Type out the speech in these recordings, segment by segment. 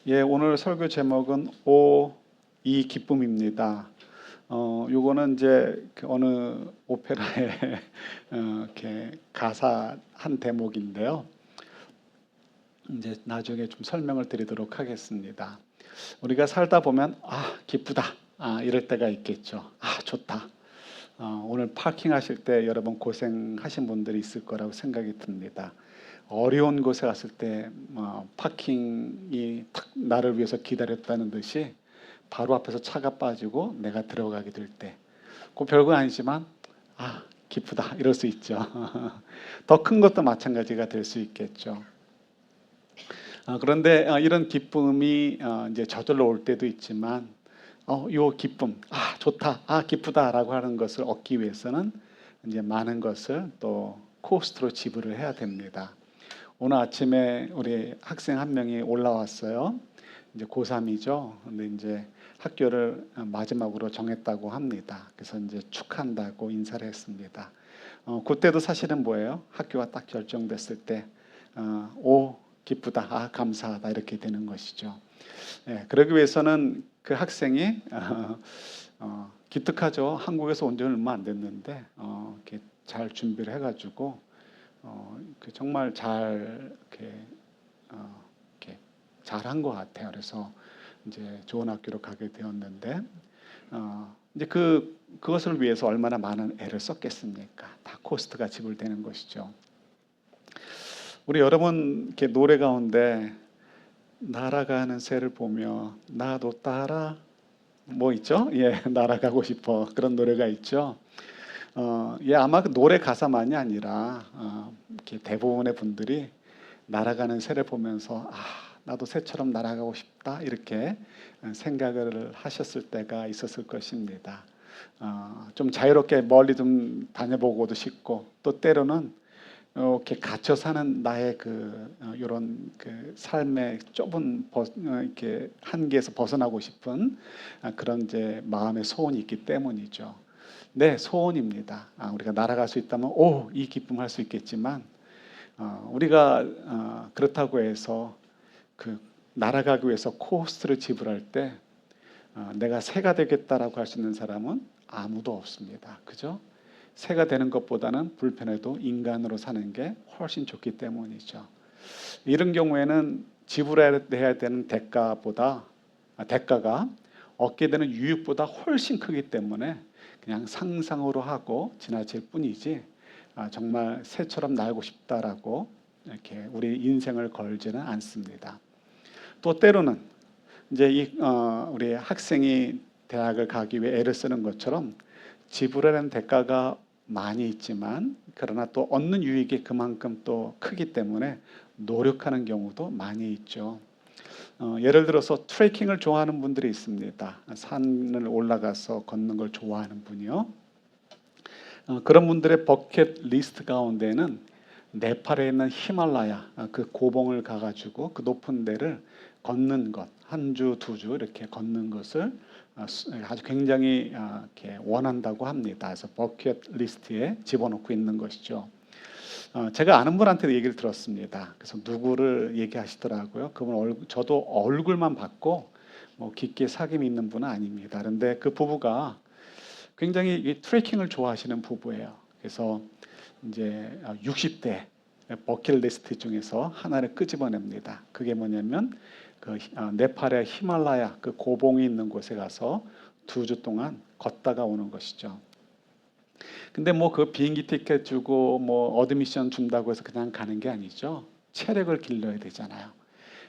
예, 오늘 설교 제목은 오, 이 기쁨입니다. 요거는 이제 그 어느 오페라의 이렇게 가사 한 대목인데요. 이제 나중에 좀 설명을 드리도록 하겠습니다. 우리가 살다 보면 기쁘다. 이럴 때가 있겠죠. 좋다. 오늘 파킹하실 때 여러분 고생하신 분들이 있을 거라고 생각이 듭니다. 어려운 곳에 갔을 때 파킹이 탁 나를 위해서 기다렸다는 듯이 바로 앞에서 차가 빠지고 내가 들어가게 될 때, 그 별거 아니지만 기쁘다 이럴 수 있죠. 더 큰 것도 마찬가지가 될 수 있겠죠. 그런데 이런 기쁨이 이제 저절로 올 때도 있지만 요 기쁨, 좋다, 기쁘다라고 하는 것을 얻기 위해서는 이제 많은 것을 또 코스트로 지불을 해야 됩니다. 오늘 아침에 우리 학생 한 명이 올라왔어요. 이제 고3이죠. 근데 이제 학교를 마지막으로 정했다고 합니다. 그래서 이제 축하한다고 인사를 했습니다. 그때도 사실은 뭐예요? 학교가 딱 결정됐을 때, 기쁘다, 감사하다 이렇게 되는 것이죠. 그러기 위해서는 그 학생이 기특하죠. 한국에서 온 지 얼마 안 됐는데 이렇게 잘 준비를 해가지고 정말 잘 이렇게 잘한 것 같아요. 그래서 이제 좋은 학교로 가게 되었는데 이제 그것을 위해서 얼마나 많은 애를 썼겠습니까? 다 코스트가 지불되는 것이죠. 우리 여러분 이렇게 노래 가운데 날아가는 새를 보며 나도 따라 뭐 있죠? 예, 날아가고 싶어 그런 노래가 있죠. 아마 그 노래 가사만이 아니라 이렇게 대부분의 분들이 날아가는 새를 보면서 나도 새처럼 날아가고 싶다 이렇게 생각을 하셨을 때가 있었을 것입니다. 좀 자유롭게 멀리 좀 다녀보고도 싶고 또 때로는 이렇게 갇혀 사는 나의 이런 그 삶의 좁은 이렇게 한계에서 벗어나고 싶은 그런 이제 마음의 소원이 있기 때문이죠. 네, 소원입니다. 우리가 날아갈 수 있다면 이 기쁨 할 수 있겠지만 우리가 그렇다고 해서 날아가기 위해서 코스트를 지불할 때 내가 새가 되겠다라고 할 수 있는 사람은 아무도 없습니다. 그죠? 새가 되는 것보다는 불편해도 인간으로 사는 게 훨씬 좋기 때문이죠. 이런 경우에는 지불해야 되는 대가가 얻게 되는 유익보다 훨씬 크기 때문에 그냥 상상으로 하고 지나칠 뿐이지 정말 새처럼 날고 싶다라고 이렇게 우리 인생을 걸지는 않습니다. 또 때로는 이제 우리 학생이 대학을 가기 위해 애를 쓰는 것처럼 지불하는 대가가 많이 있지만 그러나 또 얻는 유익이 그만큼 또 크기 때문에 노력하는 경우도 많이 있죠. 예를 들어서 트레킹을 좋아하는 분들이 있습니다. 산을 올라가서 걷는 걸 좋아하는 분이요. 그런 분들의 버킷 리스트 가운데는 네팔에 있는 히말라야 그 고봉을 가가지고 그 높은 데를 걷는 것, 한 주, 두 주 이렇게 걷는 것을 아주 굉장히 이렇게 원한다고 합니다. 그래서 버킷 리스트에 집어넣고 있는 것이죠. 제가 아는 분한테 얘기를 들었습니다. 그래서 누구를 얘기하시더라고요. 그분 저도 얼굴만 봤고 뭐 깊게 사귐이 있는 분은 아닙니다. 그런데 그 부부가 굉장히 이 트레킹을 좋아하시는 부부예요. 그래서 이제 60대 버킷리스트 중에서 하나를 끄집어냅니다. 그게 뭐냐면 네팔의 히말라야 그 고봉이 있는 곳에 가서 2주 동안 걷다가 오는 것이죠. 근데 뭐 그 비행기 티켓 주고 뭐 어드미션 준다고 해서 그냥 가는 게 아니죠. 체력을 길러야 되잖아요.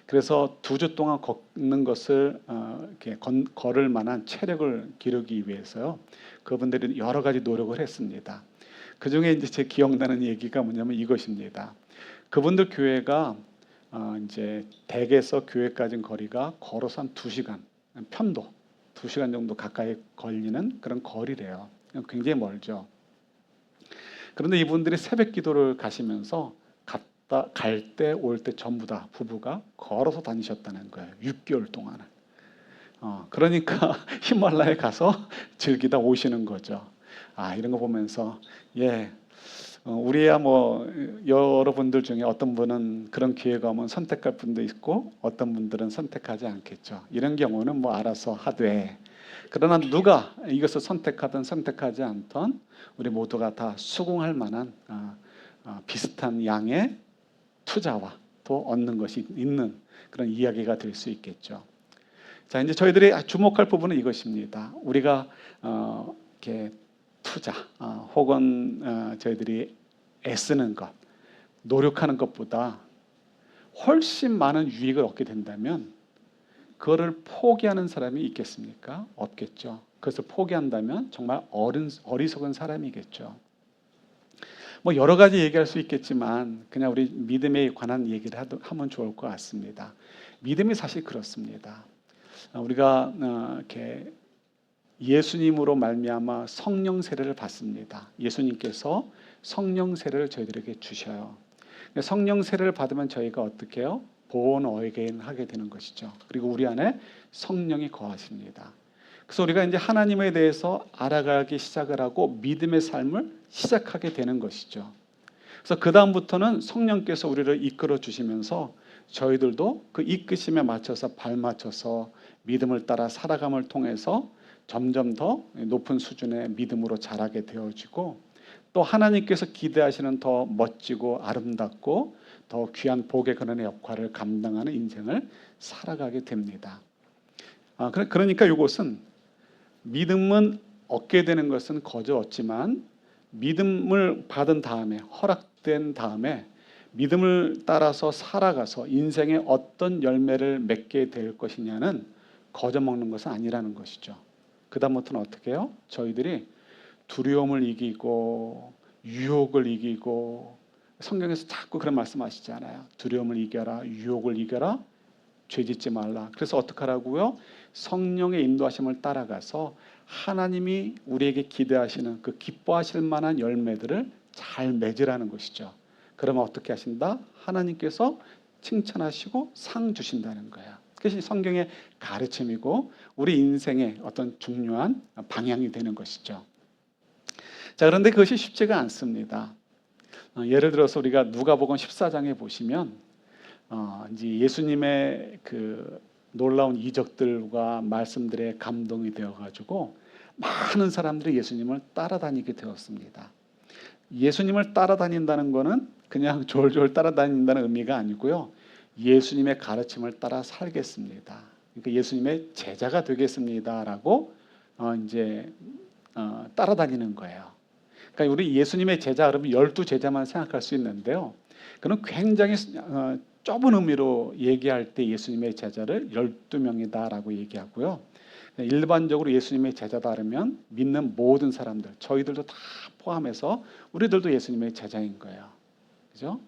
그래서 2주 동안 걷는 것을 이렇게 걸을 만한 체력을 기르기 위해서요. 그분들이 여러 가지 노력을 했습니다. 그 중에 이제 제 기억나는 얘기가 뭐냐면 이것입니다. 그분들 교회가 이제 댁에서 교회까지 거리가 걸어서 한 2시간, 편도 2시간 정도 가까이 걸리는 그런 거리래요. 굉장히 멀죠. 그런데 이분들이 새벽 기도를 가시면서 갈 때 올 때 전부 다 부부가 걸어서 다니셨다는 거예요. 6개월 동안은. 그러니까 히말라야에 가서 즐기다 오시는 거죠. 이런 거 보면서 우리야 뭐 여러분들 중에 어떤 분은 그런 기회가 오면 선택할 분도 있고 어떤 분들은 선택하지 않겠죠. 이런 경우는 뭐 알아서 하되, 그러나 누가 이것을 선택하든 선택하지 않든 우리 모두가 다 수긍할 만한 비슷한 양의 투자와 또 얻는 것이 있는 그런 이야기가 될 수 있겠죠. 자, 이제 저희들이 주목할 부분은 이것입니다. 우리가 이렇게 투자 혹은 저희들이 애쓰는 것, 노력하는 것보다 훨씬 많은 유익을 얻게 된다면 그거를 포기하는 사람이 있겠습니까? 없겠죠. 그것을 포기한다면 정말 어리석은 사람이겠죠. 뭐 여러 가지 얘기할 수 있겠지만 그냥 우리 믿음에 관한 얘기를 하면 좋을 것 같습니다. 믿음이 사실 그렇습니다. 우리가 이렇게 예수님으로 말미암아 성령 세례를 받습니다. 예수님께서 성령 세례를 저희들에게 주셔요. 성령 세례를 받으면 저희가 어떻게 해요? born again 하게 되는 것이죠. 그리고 우리 안에 성령이 거하십니다. 그래서 우리가 이제 하나님에 대해서 알아가기 시작을 하고 믿음의 삶을 시작하게 되는 것이죠. 그래서 그 다음부터는 성령께서 우리를 이끌어 주시면서 저희들도 그 이끄심에 맞춰서 발맞춰서 믿음을 따라 살아감을 통해서 점점 더 높은 수준의 믿음으로 자라게 되어지고, 또 하나님께서 기대하시는 더 멋지고 아름답고 더 귀한 복의 근원의 역할을 감당하는 인생을 살아가게 됩니다. 그러니까 이것은 믿음은 얻게 되는 것은 거저 얻지만 믿음을 받은 다음에, 허락된 다음에 믿음을 따라서 살아가서 인생의 어떤 열매를 맺게 될 것이냐는 거저 먹는 것은 아니라는 것이죠. 그 다음부터는 어떻게 해요? 저희들이 두려움을 이기고 유혹을 이기고, 성경에서 자꾸 그런 말씀하시잖아요. 두려움을 이겨라, 유혹을 이겨라, 죄짓지 말라. 그래서 어떻게 하라고요? 성령의 인도하심을 따라가서 하나님이 우리에게 기대하시는 그 기뻐하실 만한 열매들을 잘 맺으라는 것이죠. 그러면 어떻게 하신다? 하나님께서 칭찬하시고 상 주신다는 거예요. 그것이 성경의 가르침이고 우리 인생의 어떤 중요한 방향이 되는 것이죠. 자, 그런데 그것이 쉽지가 않습니다. 예를 들어서 우리가 누가복음 14장에 보시면 이제 예수님의 그 놀라운 이적들과 말씀들에 감동이 되어가지고 많은 사람들이 예수님을 따라다니게 되었습니다. 예수님을 따라다닌다는 것은 그냥 졸졸 따라다닌다는 의미가 아니고요. 예수님의 가르침을 따라 살겠습니다. 그러니까 예수님의 제자가 되겠습니다라고 이제 따라다니는 거예요. 그러니까 우리 예수님의 제자 그러면 12제자만 생각할 수 있는데요. 그는 굉장히 좁은 의미로 얘기할 때 예수님의 제자를 12명이다라고 얘기하고요. 일반적으로 예수님의 제자다 그러면 믿는 모든 사람들, 저희들도 다 포함해서 우리들도 예수님의 제자인 거예요. 그죠?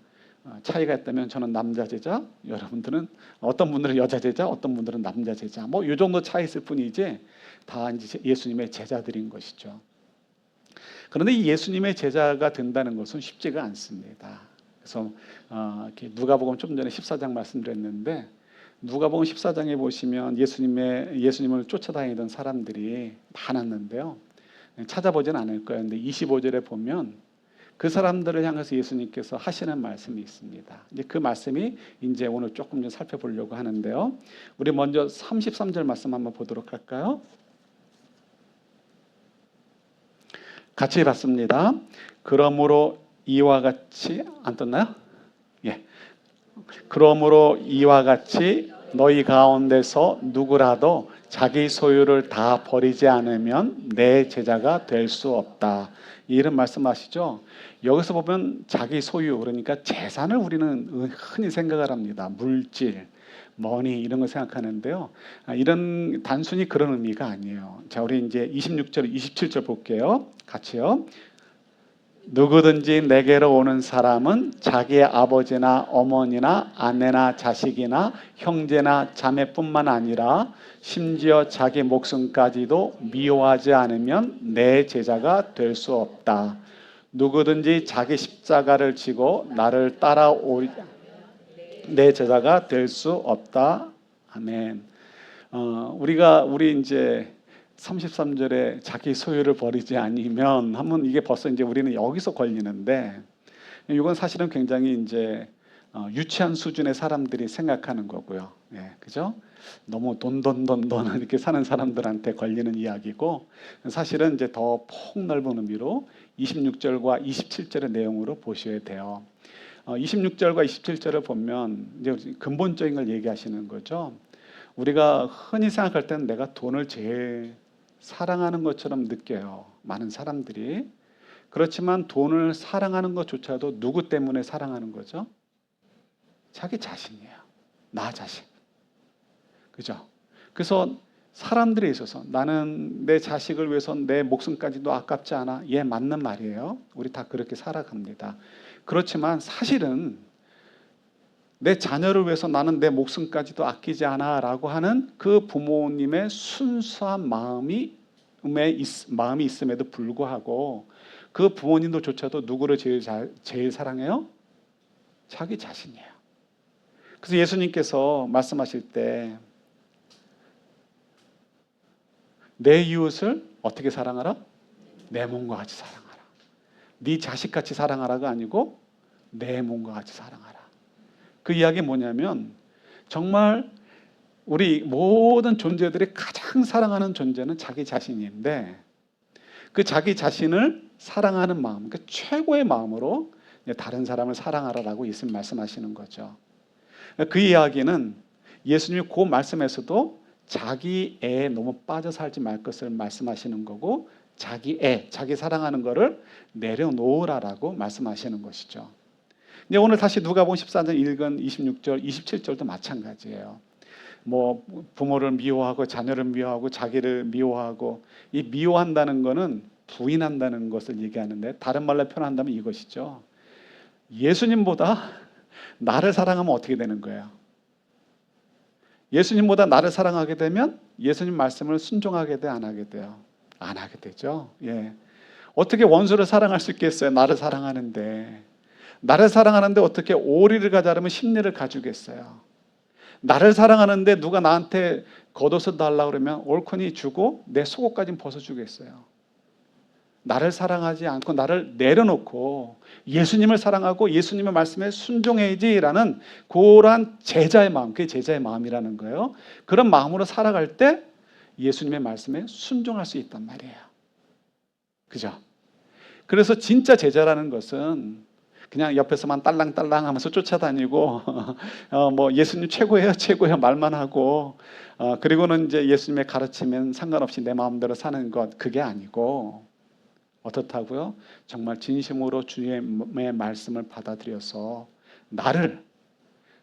차이가 있다면 저는 남자 제자, 여러분들은 어떤 분들은 여자 제자, 어떤 분들은 남자 제자, 뭐 이 정도 차이 있을 뿐이지 다 이제 예수님의 제자들인 것이죠. 그런데 이 예수님의 제자가 된다는 것은 쉽지가 않습니다. 그래서 이렇게 누가복음 좀 전에 14장 말씀드렸는데, 누가복음 14장에 보시면 예수님을 쫓아다니던 사람들이 많았는데요. 찾아보진 않을 거예요. 근데 25절에 보면 그 사람들을 향해서 예수님께서 하시는 말씀이 있습니다. 이제 그 말씀이 이제 오늘 조금 좀 살펴보려고 하는데요. 우리 먼저 33절 말씀 한번 보도록 할까요? 같이 봤습니다. 그러므로 이와 같이 안 떴나요? 예. 그러므로 이와 같이 너희 가운데서 누구라도 자기 소유를 다 버리지 않으면 내 제자가 될 수 없다. 이런 말씀하시죠. 여기서 보면 자기 소유, 그러니까 재산을 우리는 흔히 생각을 합니다. 물질, 머니 이런 걸 생각하는데요. 이런 단순히 그런 의미가 아니에요. 자, 우리 이제 26절, 27절 볼게요. 같이요. 누구든지 내게로 오는 사람은 자기의 아버지나 어머니나 아내나 자식이나 형제나 자매뿐만 아니라 심지어 자기 목숨까지도 미워하지 않으면 내 제자가 될 수 없다. 누구든지 자기 십자가를 지고 나를 따라오리 내 제자가 될 수 없다. 아멘. 우리 이제 33절에 자기 소유를 버리지 아니면 하면 이게 벌써 이제 우리는 여기서 걸리는데, 이건 사실은 굉장히 이제 유치한 수준의 사람들이 생각하는 거고요. 예, 그죠? 너무 돈 이렇게 사는 사람들한테 걸리는 이야기고, 사실은 이제 더 폭넓은 의미로 26절과 27절의 내용으로 보셔야 돼요. 26절과 27절을 보면 이제 근본적인 걸 얘기하시는 거죠. 우리가 흔히 생각할 때는 내가 돈을 제일 사랑하는 것처럼 느껴요. 많은 사람들이. 그렇지만 돈을 사랑하는 것조차도 누구 때문에 사랑하는 거죠? 자기 자신이에요. 나 자신. 그죠? 그래서 사람들에 있어서 나는 내 자식을 위해서 내 목숨까지도 아깝지 않아. 예, 맞는 말이에요. 우리 다 그렇게 살아갑니다. 그렇지만 사실은 내 자녀를 위해서 나는 내 목숨까지도 아끼지 않아 라고 하는 그 부모님의 순수한 마음이 있음에도 불구하고 그 부모님들조차도 누구를 제일 사랑해요? 자기 자신이에요. 그래서 예수님께서 말씀하실 때 내 이웃을 어떻게 사랑하라? 내 몸과 같이 사랑하라. 네 자식같이 사랑하라가 아니고 내 몸과 같이 사랑하라. 그 이야기는 뭐냐면 정말 우리 모든 존재들이 가장 사랑하는 존재는 자기 자신인데 그 자기 자신을 사랑하는 마음, 그 최고의 마음으로 다른 사람을 사랑하라라고 예수님 말씀하시는 거죠. 그 이야기는 예수님이 그 말씀에서도 자기 애에 너무 빠져 살지 말 것을 말씀하시는 거고 자기 애, 자기 사랑하는 거를 내려놓으라라고 말씀하시는 것이죠. 근데 오늘 다시 누가복음 14장 읽은 26절, 27절도 마찬가지예요. 뭐 부모를 미워하고 자녀를 미워하고 자기를 미워하고 이 미워한다는 거는 부인한다는 것을 얘기하는데 다른 말로 표현한다면 이것이죠. 예수님보다 나를 사랑하면 어떻게 되는 거예요? 예수님보다 나를 사랑하게 되면 예수님 말씀을 순종하게 돼, 안 하게 돼요? 안 하게 되죠. 예. 어떻게 원수를 사랑할 수 있겠어요? 나를 사랑하는데. 나를 사랑하는데 어떻게 오리를 가자르면 십리를 가주겠어요? 나를 사랑하는데 누가 나한테 겉옷을 달라고 그러면 옳거니 주고 내 속옷까지 벗어주겠어요? 나를 사랑하지 않고 나를 내려놓고 예수님을 사랑하고 예수님의 말씀에 순종해야지라는 그러한 제자의 마음, 그게 제자의 마음이라는 거예요. 그런 마음으로 살아갈 때 예수님의 말씀에 순종할 수 있단 말이에요. 그죠? 그래서 진짜 제자라는 것은 그냥 옆에서만 딸랑딸랑 하면서 쫓아다니고 뭐 예수님 최고예요 최고예요 말만 하고 그리고는 이제 예수님의 가르치면 상관없이 내 마음대로 사는 것, 그게 아니고 어떻다고요? 정말 진심으로 주님의 말씀을 받아들여서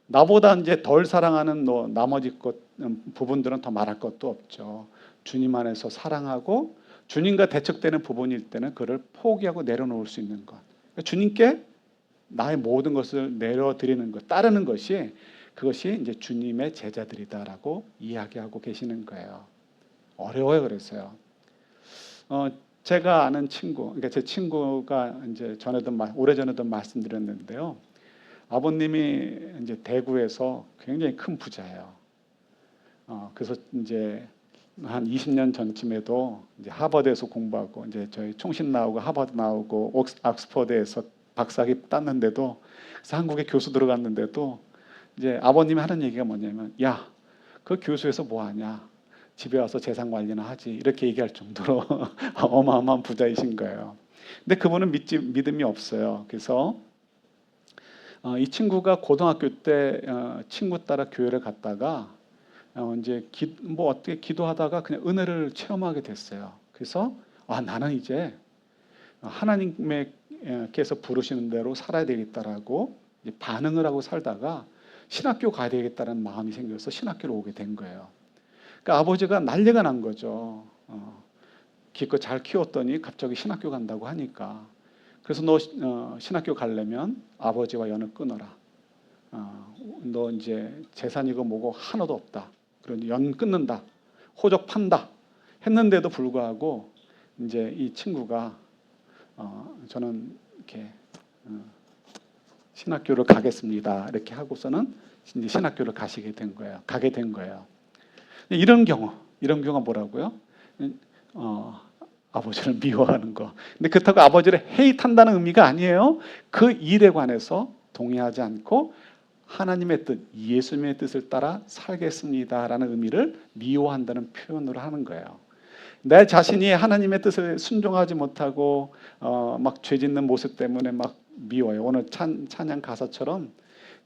나보다 이제 덜 사랑하는 나머지 부분들은 더 말할 것도 없죠. 주님 안에서 사랑하고 주님과 대척되는 부분일 때는 그를 포기하고 내려놓을 수 있는 것. 주님께 나의 모든 것을 내려드리는 것, 따르는 것이 그것이 이제 주님의 제자들이다라고 이야기하고 계시는 거예요. 어려워요. 그래서요. 제가 아는 친구, 그러니까 제 친구가 이제 오래전에도 말씀드렸는데요. 아버님이 이제 대구에서 굉장히 큰 부자예요. 그래서 이제 한 20년 전쯤에도 이제 하버드에서 공부하고 이제 저희 총신 나오고 하버드 나오고 옥스퍼드에서 박사학위 땄는데도 그래서 한국에 교수 들어갔는데도 이제 아버님이 하는 얘기가 뭐냐면 야, 그 교수에서 뭐 하냐? 집에 와서 재산 관리나 하지. 이렇게 얘기할 정도로 어마어마한 부자이신 거예요. 근데 그분은 믿음이 없어요. 그래서 이 친구가 고등학교 때 친구 따라 교회를 갔다가 이제 뭐 어떻게 기도하다가 그냥 은혜를 체험하게 됐어요. 그래서 나는 이제 하나님께서 부르시는 대로 살아야 되겠다라고 반응을 하고 살다가 신학교 가야 되겠다는 마음이 생겨서 신학교로 오게 된 거예요. 그러니까 아버지가 난리가 난 거죠. 기껏 잘 키웠더니 갑자기 신학교 간다고 하니까. 그래서 너 신학교 가려면 아버지와 연을 끊어라. 너 이제 재산이고 뭐고 하나도 없다. 그러니 연 끊는다. 호적 판다. 했는데도 불구하고 이제 이 친구가 저는 이렇게 신학교를 가겠습니다. 이렇게 하고서는 이제 신학교를 가게 된 거예요. 이런 경우가 뭐라고요? 아버지를 미워하는 거. 근데 그렇다고 아버지를 헤이트한다는 의미가 아니에요. 그 일에 관해서 동의하지 않고 하나님의 뜻, 예수님의 뜻을 따라 살겠습니다라는 의미를 미워한다는 표현으로 하는 거예요. 내 자신이 하나님의 뜻을 순종하지 못하고 막 죄짓는 모습 때문에 막 미워요. 오늘 찬양 가사처럼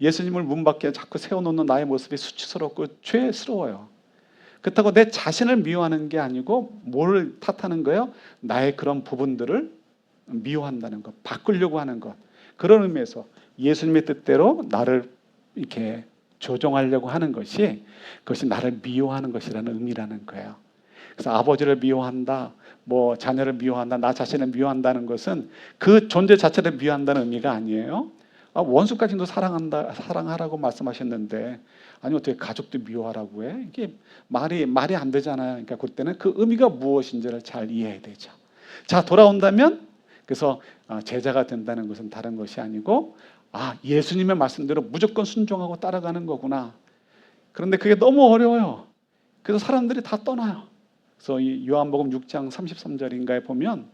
예수님을 문 밖에 자꾸 세워놓는 나의 모습이 수치스럽고 죄스러워요. 그렇다고 내 자신을 미워하는 게 아니고 뭘 탓하는 거예요? 나의 그런 부분들을 미워한다는 것, 바꾸려고 하는 것. 그런 의미에서 예수님의 뜻대로 나를 이렇게 조종하려고 하는 것이, 그것이 나를 미워하는 것이라는 의미라는 거예요. 그래서 아버지를 미워한다, 뭐 자녀를 미워한다, 나 자신을 미워한다는 것은 그 존재 자체를 미워한다는 의미가 아니에요. 원수까지도 사랑하라고 말씀하셨는데, 아니 어떻게 가족도 미워하라고 해? 이게 말이 안 되잖아요. 그러니까 그때는 그 의미가 무엇인지를 잘 이해해야 되죠. 자, 돌아온다면, 그래서 제자가 된다는 것은 다른 것이 아니고, 예수님의 말씀대로 무조건 순종하고 따라가는 거구나. 그런데 그게 너무 어려워요. 그래서 사람들이 다 떠나요. 그래서 이 요한복음 6장 33절인가에 보면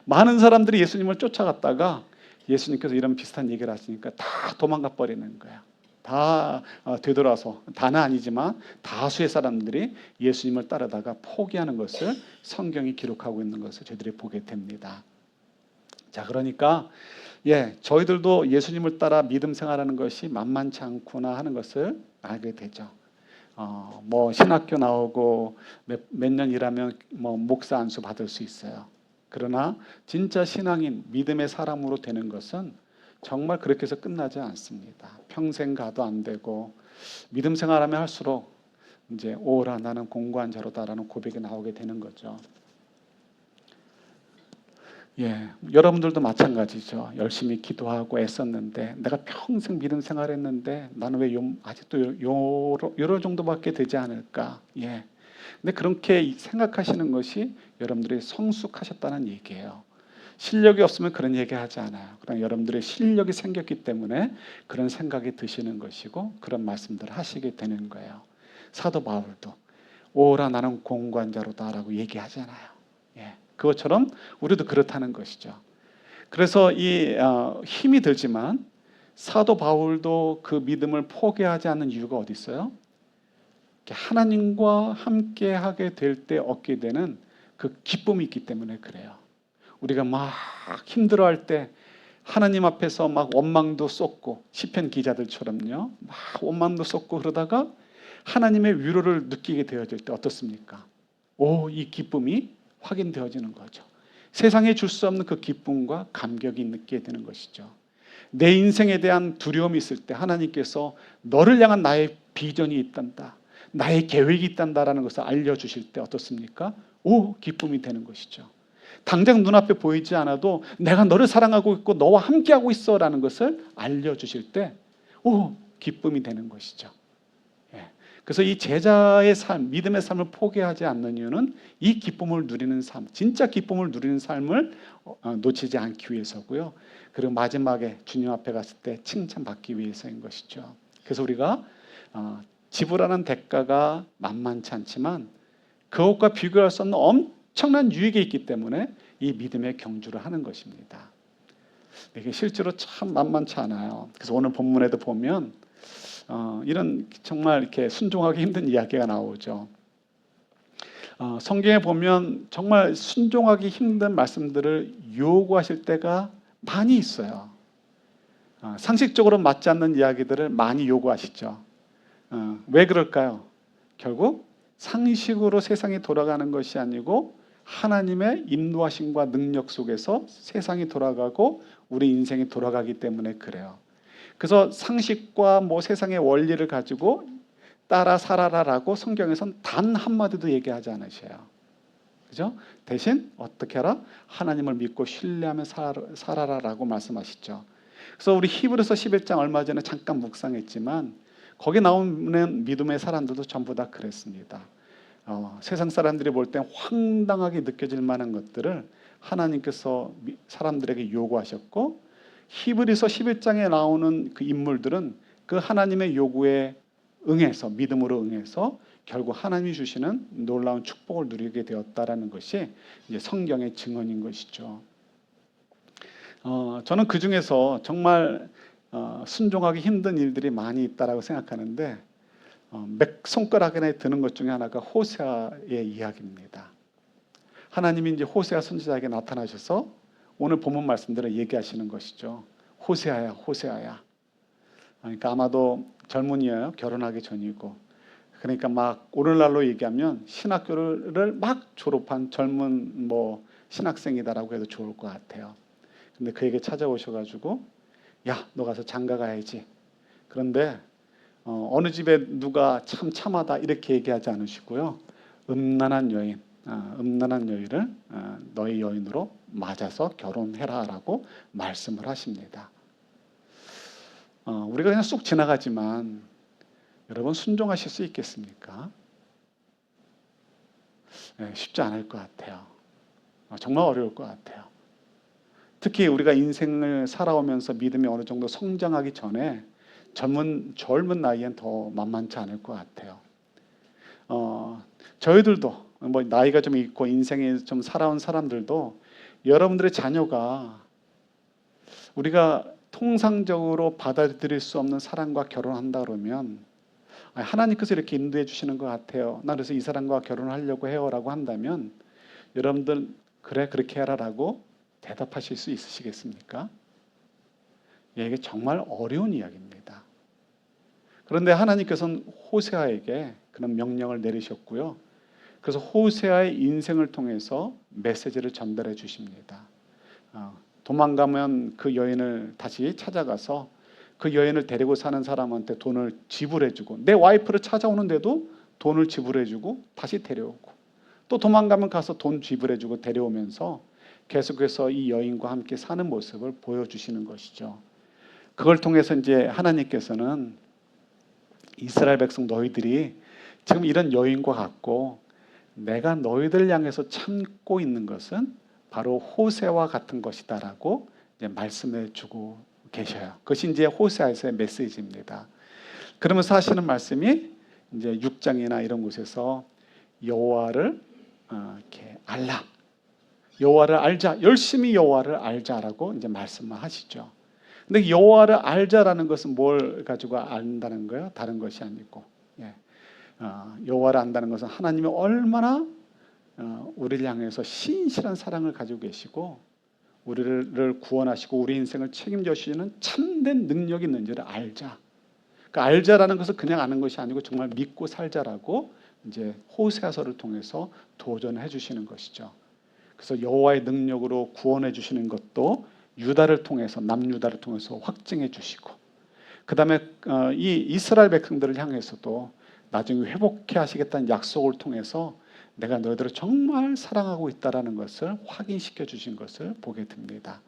많은 사람들이 예수님을 쫓아갔다가 예수님께서 이런 비슷한 얘기를 하시니까 다 도망가 버리는 거예요. 다 되돌아서, 다는 아니지만 다수의 사람들이 예수님을 따르다가 포기하는 것을 성경이 기록하고 있는 것을 저희들이 보게 됩니다. 자, 그러니까 저희들도 예수님을 따라 믿음 생활하는 것이 만만치 않구나 하는 것을 알게 되죠. 뭐 신학교 나오고 몇 년 일하면 뭐 목사 안수 받을 수 있어요. 그러나 진짜 신앙인, 믿음의 사람으로 되는 것은 정말 그렇게 해서 끝나지 않습니다. 평생 가도 안 되고, 믿음 생활하면 할수록 이제 오라 나는 공고한 자로다라는 고백이 나오게 되는 거죠. 여러분들도 마찬가지죠. 열심히 기도하고 애썼는데, 내가 평생 믿음 생활했는데 나는 왜 아직도 요런 정도밖에 되지 않을까? 근데 그렇게 생각하시는 것이 여러분들이 성숙하셨다는 얘기예요. 실력이 없으면 그런 얘기 하지 않아요. 그러나 여러분들의 실력이 생겼기 때문에 그런 생각이 드시는 것이고, 그런 말씀들을 하시게 되는 거예요. 사도 바울도 오라 나는 공고한 자로다라고 얘기하잖아요. 그것처럼 우리도 그렇다는 것이죠. 그래서 이 힘이 들지만 사도 바울도 그 믿음을 포기하지 않는 이유가 어디 있어요? 하나님과 함께 하게 될 때 얻게 되는 그 기쁨이 있기 때문에 그래요. 우리가 막 힘들어할 때 하나님 앞에서 막 원망도 쏟고, 시편 기자들처럼요, 막 원망도 쏟고 그러다가 하나님의 위로를 느끼게 되어질 때 어떻습니까? 이 기쁨이 확인되어지는 거죠. 세상에 줄 수 없는 그 기쁨과 감격이 느끼게 되는 것이죠. 내 인생에 대한 두려움이 있을 때 하나님께서 너를 향한 나의 비전이 있단다, 나의 계획이 있단다라는 것을 알려주실 때 어떻습니까? 기쁨이 되는 것이죠. 당장 눈앞에 보이지 않아도 내가 너를 사랑하고 있고 너와 함께하고 있어라는 것을 알려주실 때 기쁨이 되는 것이죠. 그래서 이 제자의 삶, 믿음의 삶을 포기하지 않는 이유는 이 기쁨을 누리는 삶, 진짜 기쁨을 누리는 삶을 놓치지 않기 위해서고요. 그리고 마지막에 주님 앞에 갔을 때 칭찬받기 위해서인 것이죠. 그래서 우리가 지불하는 대가가 만만치 않지만 그것과 비교할 수 없는 엄청난 유익이 있기 때문에 이 믿음의 경주를 하는 것입니다. 이게 실제로 참 만만치 않아요. 그래서 오늘 본문에도 보면 이런 정말 이렇게 순종하기 힘든 이야기가 나오죠. 성경에 보면 정말 순종하기 힘든 말씀들을 요구하실 때가 많이 있어요. 상식적으로 맞지 않는 이야기들을 많이 요구하시죠. 왜 그럴까요? 결국 상식으로 세상이 돌아가는 것이 아니고 하나님의 인도하심과 능력 속에서 세상이 돌아가고 우리 인생이 돌아가기 때문에 그래요. 그래서 상식과 뭐 세상의 원리를 가지고 따라 살아라라고 성경에선 단 한마디도 얘기하지 않으셔요. 그죠? 대신 어떻게 하라? 하나님을 믿고 신뢰하며 살아라라고 말씀하시죠. 그래서 우리 히브리서 11장 얼마 전에 잠깐 묵상했지만 거기 나오는 믿음의 사람들도 전부 다 그랬습니다. 세상 사람들이 볼 때 황당하게 느껴질 만한 것들을 하나님께서 사람들에게 요구하셨고, 히브리서 11장에 나오는 그 인물들은 그 하나님의 요구에 응해서, 믿음으로 응해서 결국 하나님이 주시는 놀라운 축복을 누리게 되었다라는 것이 이제 성경의 증언인 것이죠. 저는 그 중에서 정말 순종하기 힘든 일들이 많이 있다라고 생각하는데 몇 손가락 안에 드는 것 중에 하나가 호세아의 이야기입니다. 하나님이 이제 호세아 선지자에게 나타나셔서 오늘 본문 말씀대로 얘기하시는 것이죠. 호세아야, 호세아야. 그러니까 아마도 젊은이예요. 결혼하기 전이고. 그러니까 막 오늘날로 얘기하면 신학교를 막 졸업한 젊은 신학생이다라고 해도 좋을 것 같아요. 근데 그에게 찾아오셔가지고 야, 너 가서 장가 가야지. 그런데 어느 집에 누가 참 참하다 이렇게 얘기하지 않으시고요. 음란한 여인, 음란한 여인을 너의 여인으로 맞아서 결혼해라라고 말씀을 하십니다. 우리가 그냥 쑥 지나가지만 여러분 순종하실 수 있겠습니까? 네, 쉽지 않을 것 같아요. 정말 어려울 것 같아요. 특히 우리가 인생을 살아오면서 믿음이 어느 정도 성장하기 전에 젊은 나이엔 더 만만치 않을 것 같아요. 저희들도 나이가 좀 있고 인생에 좀 살아온 사람들도 여러분들의 자녀가 우리가 통상적으로 받아들일 수 없는 사람과 결혼한다 그러면 하나님께서 이렇게 인도해 주시는 것 같아요. 나 그래서 이 사람과 결혼하려고 해요라고 한다면 여러분들 그래 그렇게 해라라고 대답하실 수 있으시겠습니까? 이게 정말 어려운 이야기입니다. 그런데 하나님께서는 호세아에게 그런 명령을 내리셨고요. 그래서 호세아의 인생을 통해서 메시지를 전달해 주십니다. 도망가면 그 여인을 다시 찾아가서 그 여인을 데리고 사는 사람한테 돈을 지불해주고 내 와이프를 찾아오는데도 돈을 지불해주고 다시 데려오고 또 도망가면 가서 돈 지불해주고 데려오면서 계속해서 이 여인과 함께 사는 모습을 보여주시는 것이죠. 그걸 통해서 이제 하나님께서는 이스라엘 백성 너희들이 지금 이런 여인과 같고 내가 너희들 향해서 참고 있는 것은 바로 호세와 같은 것이다라고 이제 말씀해 주고 계셔요. 그것이 이제 호세아에서의 메시지입니다. 그러면서 하시는 말씀이 이제 6장이나 이런 곳에서 여호와를 이렇게 알라. 여호와를 알자. 열심히 여호와를 알자라고 이제 말씀을 하시죠. 근데 여호와를 알자라는 것은 뭘 가지고 안다는 거예요? 다른 것이 아니고 여호와를 안다는 것은 하나님이 얼마나 우리를 향해서 신실한 사랑을 가지고 계시고 우리를 구원하시고 우리 인생을 책임져 주시는 참된 능력이 있는지를 알자. 그러니까 알자라는 것은 그냥 아는 것이 아니고 정말 믿고 살자라고 이제 호세아서를 통해서 도전해 주시는 것이죠. 그래서 여호와의 능력으로 구원해 주시는 것도 유다를 통해서 남유다를 통해서 확증해 주시고 그다음에 이 이스라엘 백성들을 향해서도 나중에 회복해 하시겠다는 약속을 통해서 내가 너희들을 정말 사랑하고 있다라는 것을 확인시켜 주신 것을 보게 됩니다.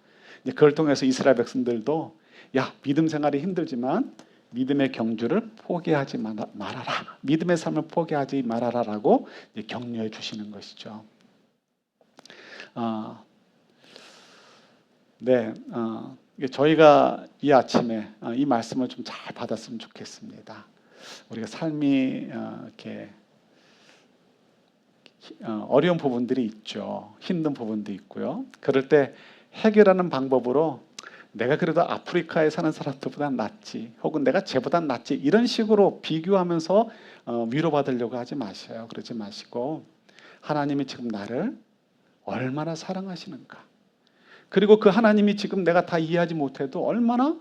이제 그걸 통해서 이스라엘 백성들도 야, 믿음 생활이 힘들지만 믿음의 경주를 포기하지 말아라. 믿음의 삶을 포기하지 말아라라고 격려해 주시는 것이죠. 저희가 이 아침에 이 말씀을 좀 잘 받았으면 좋겠습니다. 우리가 삶이 이렇게 어려운 부분들이 있죠. 힘든 부분도 있고요. 그럴 때 해결하는 방법으로 내가 그래도 아프리카에 사는 사람들보다 낫지 혹은 내가 쟤보다 낫지 이런 식으로 비교하면서 위로받으려고 하지 마셔요. 그러지 마시고 하나님이 지금 나를 얼마나 사랑하시는가 그리고 그 하나님이 지금 내가 다 이해하지 못해도 얼마나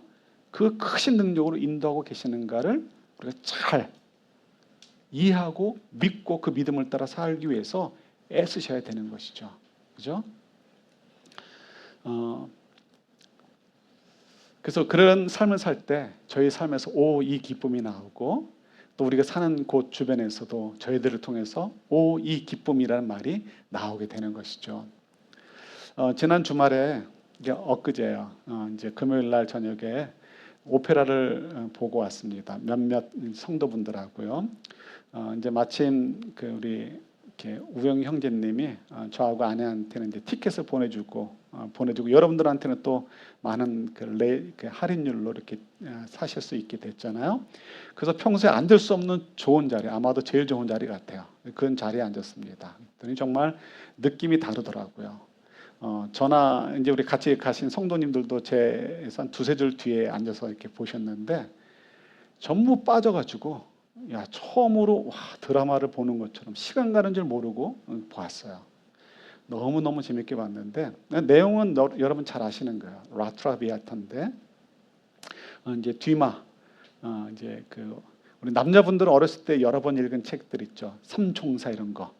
그 크신 능력으로 인도하고 계시는가를 우리가 잘 이해하고 믿고 그 믿음을 따라 살기 위해서 애쓰셔야 되는 것이죠. 그죠? 그래서 그런 삶을 살 때 저희 삶에서 이 기쁨이 나오고 또 우리가 사는 곳 주변에서도 저희들을 통해서 이 기쁨이라는 말이 나오게 되는 것이죠. 지난 주말에 엊그제요. 이제 금요일 날 저녁에 오페라를 보고 왔습니다. 몇몇 성도분들하고요. 이제 마침 우리 이렇게 우영 형제님이 저하고 아내한테는 이제 티켓을 보내주고 여러분들한테는 또 많은 그 할인율로 이렇게 사실 수 있게 됐잖아요. 그래서 평소에 앉을 수 없는 좋은 자리, 아마도 제일 좋은 자리 같아요. 그런 자리에 앉았습니다. 그랬더니 정말 느낌이 다르더라고요. 저나 이제 우리 같이 가신 성도님들도 제에서 한 두세 줄 뒤에 앉아서 이렇게 보셨는데 전부 빠져가지고 처음으로 드라마를 보는 것처럼 시간 가는 줄 모르고 보았어요. 너무너무 재밌게 봤는데 내용은 여러분 잘 아시는 거예요. 라트라비아타인데 이제 뒤마 이제 우리 남자분들은 어렸을 때 여러 번 읽은 책들 있죠. 삼총사 이런 거.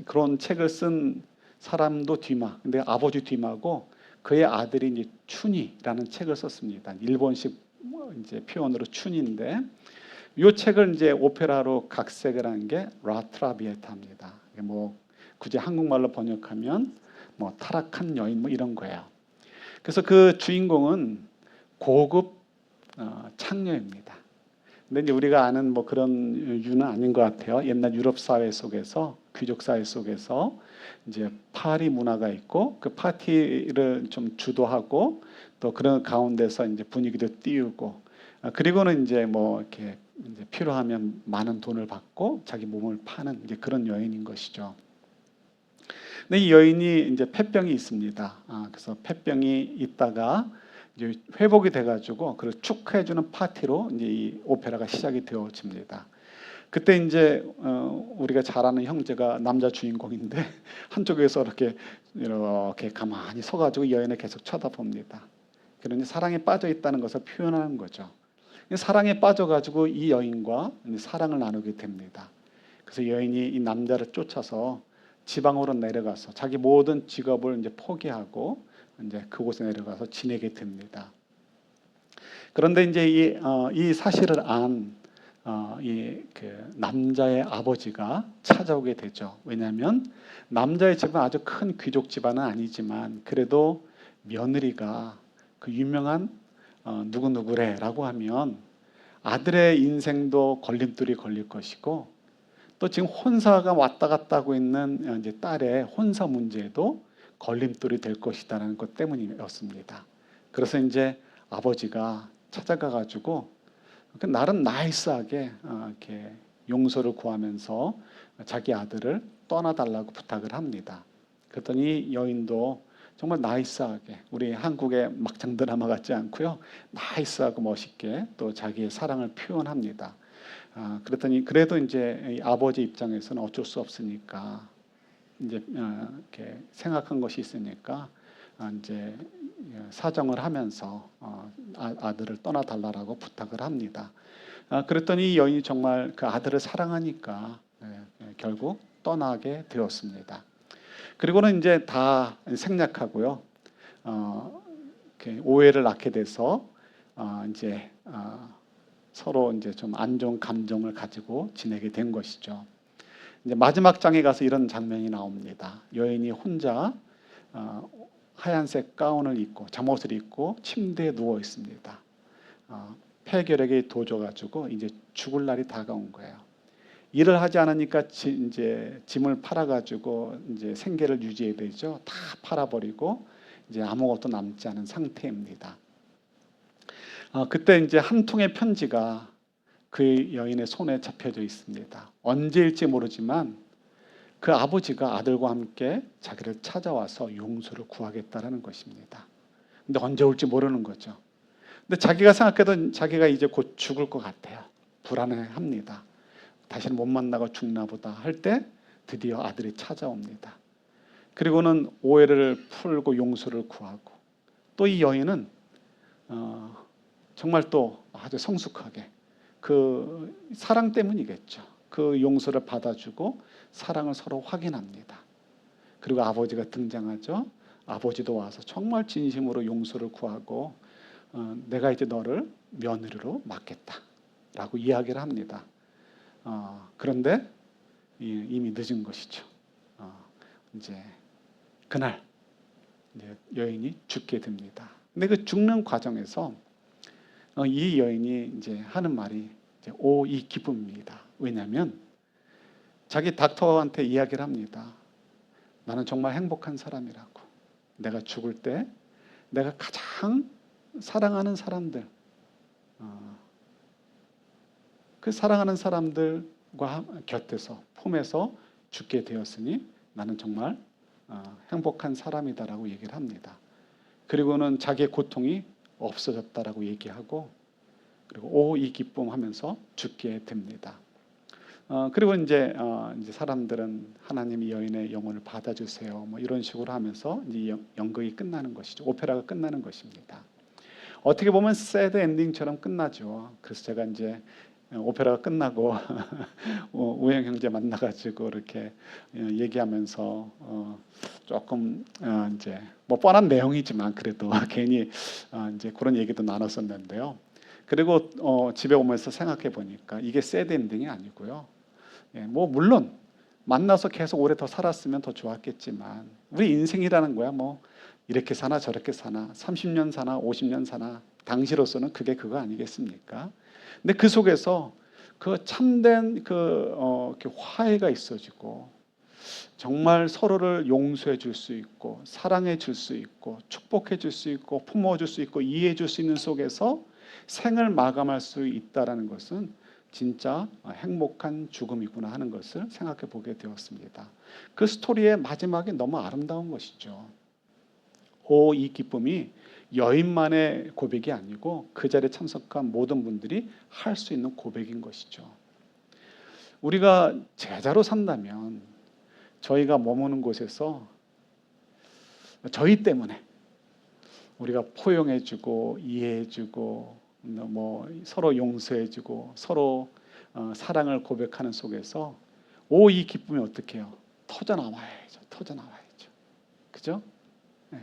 그런 책을 쓴 사람도 뒤마. 근데 아버지 뒤마고 그의 아들이 이제 춘이라는 책을 썼습니다. 일본식 이제 표현으로 춘인데 이 책을 이제 오페라로 각색을 한 게 라트라비에타입니다. 뭐 굳이 한국말로 번역하면 뭐 타락한 여인 뭐 이런 거예요. 그래서 그 주인공은 고급 창녀입니다. 근데 이제 우리가 아는 뭐 그런 유는 아닌 것 같아요. 옛날 유럽 사회 속에서 귀족 사회 속에서 이제 파리 문화가 있고 그 파티를 좀 주도하고 또 그런 가운데서 이제 분위기도 띄우고 그리고는 이제 뭐 이렇게 이제 필요하면 많은 돈을 받고 자기 몸을 파는 이제 그런 여인인 것이죠. 근데 이 여인이 이제 폐병이 있습니다. 그래서 폐병이 있다가 이제 회복이 돼가지고 그걸 축하해주는 파티로 이제 이 오페라가 시작이 되어집니다. 그때 이제 우리가 잘 아는 형제가 남자 주인공인데 한쪽에서 이렇게 가만히 서가지고 이 여인을 계속 쳐다봅니다. 그러니 사랑에 빠져 있다는 것을 표현하는 거죠. 사랑에 빠져가지고 이 여인과 사랑을 나누게 됩니다. 그래서 여인이 이 남자를 쫓아서 지방으로 내려가서 자기 모든 직업을 이제 포기하고 이제 그곳에 내려가서 지내게 됩니다. 그런데 이제 이 사실을 그 남자의 아버지가 찾아오게 되죠. 왜냐하면 남자의 집은 아주 큰 귀족 집안은 아니지만 그래도 며느리가 그 유명한 누구누구래라고 하면 아들의 인생도 걸림돌이 걸릴 것이고 또 지금 혼사가 왔다 갔다 하고 있는 이제 딸의 혼사 문제도 걸림돌이 될 것이다라는 것 때문이었습니다. 그래서 이제 아버지가 찾아가 가지고 나름 나이스하게 이렇게 용서를 구하면서 자기 아들을 떠나달라고 부탁을 합니다. 그랬더니 여인도 정말 나이스하게 우리 한국의 막장 드라마 같지 않고요. 나이스하고 멋있게 또 자기의 사랑을 표현합니다. 그랬더니 그래도 이제 아버지 입장에서는 어쩔 수 없으니까 이제 이렇게 생각한 것이 있으니까 이제 사정을 하면서 아들을 떠나달라고 부탁을 합니다. 그랬더니 이 여인이 정말 그 아들을 사랑하니까 결국 떠나게 되었습니다. 그리고는 이제 다 생략하고요. 오해를 낳게 돼서 이제 서로 이제 좀 안 좋은 감정을 가지고 지내게 된 것이죠. 이제 마지막 장에 가서 이런 장면이 나옵니다. 여인이 혼자 하얀색 가운을 입고 잠옷을 입고 침대에 누워 있습니다. 폐결핵이 도져가지고 이제 죽을 날이 다가온 거예요. 일을 하지 않으니까 이제 짐을 팔아가지고 이제 생계를 유지해야 되죠. 다 팔아버리고 이제 아무것도 남지 않은 상태입니다. 그때 이제 한 통의 편지가 그 여인의 손에 잡혀져 있습니다. 언제일지 모르지만 그 아버지가 아들과 함께 자기를 찾아와서 용서를 구하겠다라는 것입니다. 근데 언제 올지 모르는 거죠. 근데 자기가 생각해도 자기가 이제 곧 죽을 것 같아요. 불안해합니다. 다시는 못 만나고 죽나 보다 할 때 드디어 아들이 찾아옵니다. 그리고는 오해를 풀고 용서를 구하고 또 이 여인은 정말 또 아주 성숙하게 그 사랑 때문이겠죠. 그 용서를 받아주고 사랑을 서로 확인합니다. 그리고 아버지가 등장하죠. 아버지도 와서 정말 진심으로 용서를 구하고 내가 이제 너를 며느리로 맡겠다라고 이야기를 합니다. 그런데 이미 늦은 것이죠. 이제 그날 이제 여인이 죽게 됩니다. 근데 그 죽는 과정에서 이 여인이 이제 하는 말이 이 기쁨입니다. 왜냐하면 자기 닥터한테 이야기를 합니다. 나는 정말 행복한 사람이라고. 내가 죽을 때 내가 가장 사랑하는 사람들, 그 사랑하는 사람들과 곁에서 품에서 죽게 되었으니 나는 정말 행복한 사람이다라고 얘기를 합니다. 그리고는 자기의 고통이 없어졌다라고 얘기하고, 그리고 오 이 기쁨 하면서 죽게 됩니다. 그리고 이제 사람들은 하나님 이 여인의 영혼을 받아주세요, 뭐 이런 식으로 하면서 이제 연극이 끝나는 것이죠. 오페라가 끝나는 것입니다. 어떻게 보면 새드 엔딩처럼 끝나죠. 그래서 제가 이제 오페라가 끝나고 우영 형제 만나가지고 이렇게 얘기하면서 조금 이제 뭐 뻔한 내용이지만 그래도 괜히 이제 그런 얘기도 나눴었는데요. 그리고 집에 오면서 생각해 보니까 이게 새드 엔딩이 아니고요. 뭐 물론 만나서 계속 오래 더 살았으면 더 좋았겠지만 우리 인생이라는 거야 뭐 이렇게 사나 저렇게 사나 30년 사나 50년 사나 당시로서는 그게 그거 아니겠습니까? 근데 그 속에서 그 참된 그 화해가 있어지고 정말 서로를 용서해 줄 수 있고 사랑해 줄 수 있고 축복해 줄 수 있고 품어 줄 수 있고 이해해 줄 수 있는 속에서 생을 마감할 수 있다라는 것은 진짜 행복한 죽음이구나 하는 것을 생각해 보게 되었습니다. 그 스토리의 마지막이 너무 아름다운 것이죠. 이 기쁨이 여인만의 고백이 아니고 그 자리에 참석한 모든 분들이 할 수 있는 고백인 것이죠. 우리가 제자로 산다면 저희가 머무는 곳에서 저희 때문에 우리가 포용해주고 이해해주고 뭐 서로 용서해주고 서로 사랑을 고백하는 속에서 이 기쁨이 어떻게 해요? 터져나와야죠. 터져나와야죠. 그죠? 네.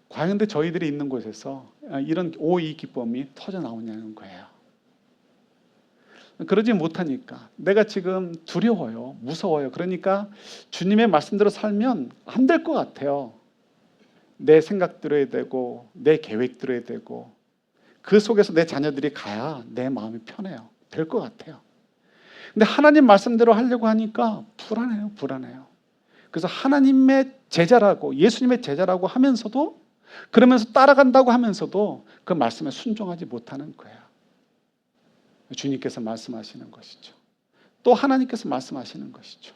과연 근데 저희들이 있는 곳에서 이런 이 기쁨이 터져나오냐는 거예요. 그러지 못하니까 내가 지금 두려워요. 무서워요. 그러니까 주님의 말씀대로 살면 안 될 것 같아요. 내 생각대로 해야 되고 내 계획대로 해야 되고 그 속에서 내 자녀들이 가야 내 마음이 편해요. 될 것 같아요. 근데 하나님 말씀대로 하려고 하니까 불안해요. 불안해요. 그래서 하나님의 제자라고 예수님의 제자라고 하면서도 그러면서 따라간다고 하면서도 그 말씀에 순종하지 못하는 거예요. 주님께서 말씀하시는 것이죠. 또 하나님께서 말씀하시는 것이죠.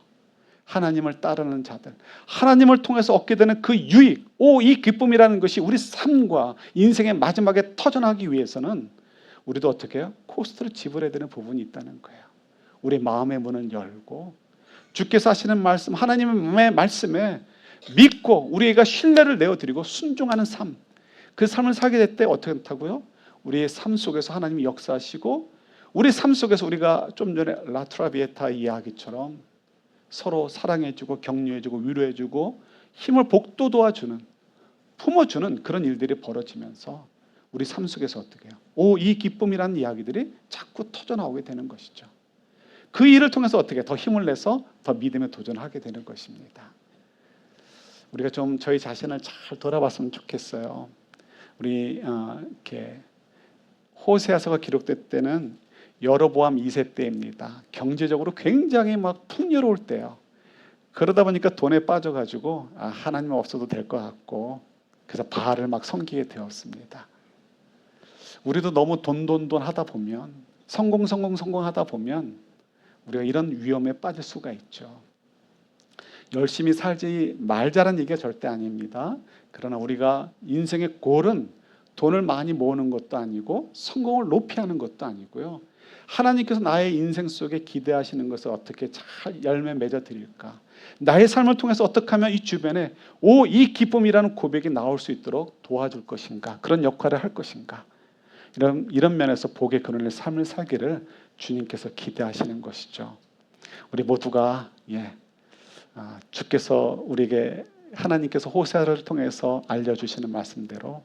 하나님을 따르는 자들, 하나님을 통해서 얻게 되는 그 유익, 이 기쁨이라는 것이 우리 삶과 인생의 마지막에 터져나가기 위해서는 우리도 어떻게 해요? 코스트를 지불해야 되는 부분이 있다는 거예요. 우리 마음의 문을 열고 주께서 하시는 말씀, 하나님의 말씀에 믿고 우리가 신뢰를 내어드리고 순종하는 삶, 그 삶을 살게 될 때 어떻게 한다고요? 우리의 삶 속에서 하나님이 역사하시고 우리 삶 속에서 우리가 좀 전에 라트라비에타 이야기처럼 서로 사랑해주고 격려해주고 위로해주고 힘을 복돋아주는 품어주는 그런 일들이 벌어지면서 우리 삶 속에서 어떻게 해요? 이 기쁨이라는 이야기들이 자꾸 터져나오게 되는 것이죠. 그 일을 통해서 어떻게 더 힘을 내서 더 믿음에 도전하게 되는 것입니다. 우리가 좀 저희 자신을 잘 돌아봤으면 좋겠어요. 우리 이렇게 호세아서가 기록될 때는 여로보암 2세 때입니다. 경제적으로 굉장히 막 풍요로울 때요. 그러다 보니까 돈에 빠져가지고 하나님 없어도 될 것 같고 그래서 바알을 막 섬기게 되었습니다. 우리도 너무 돈 하다 보면 성공 하다 보면 우리가 이런 위험에 빠질 수가 있죠. 열심히 살지 말자는 얘기가 절대 아닙니다. 그러나 우리가 인생의 골은 돈을 많이 모으는 것도 아니고 성공을 높이 하는 것도 아니고요. 하나님께서 나의 인생 속에 기대하시는 것을 어떻게 잘 열매 맺어 드릴까? 나의 삶을 통해서 어떻게 하면 이 주변에 이 기쁨이라는 고백이 나올 수 있도록 도와줄 것인가? 그런 역할을 할 것인가? 이런 면에서 복의 근원의 삶을 살기를 주님께서 기대하시는 것이죠. 우리 모두가 주께서 우리에게 하나님께서 호세아를 통해서 알려주시는 말씀대로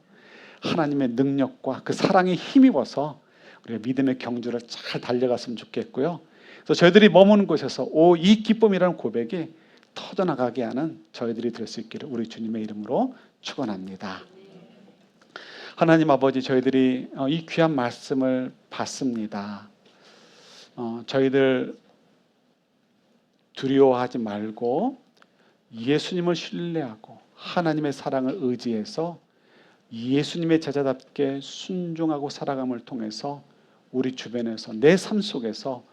하나님의 능력과 그 사랑에 힘입어서 우리가 믿음의 경주를 잘 달려갔으면 좋겠고요. 그래서 저희들이 머무는 곳에서 이 기쁨이라는 고백이 터져나가게 하는 저희들이 될 수 있기를 우리 주님의 이름으로 축원합니다. 하나님 아버지, 저희들이 이 귀한 말씀을 받습니다. 저희들 두려워하지 말고 예수님을 신뢰하고 하나님의 사랑을 의지해서 예수님의 제자답게 순종하고 살아감을 통해서 우리 주변에서 내 삶 속에서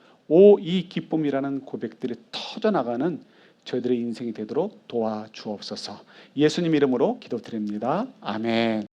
이 기쁨이라는 고백들이 터져나가는 저희들의 인생이 되도록 도와주옵소서. 예수님 이름으로 기도드립니다. 아멘.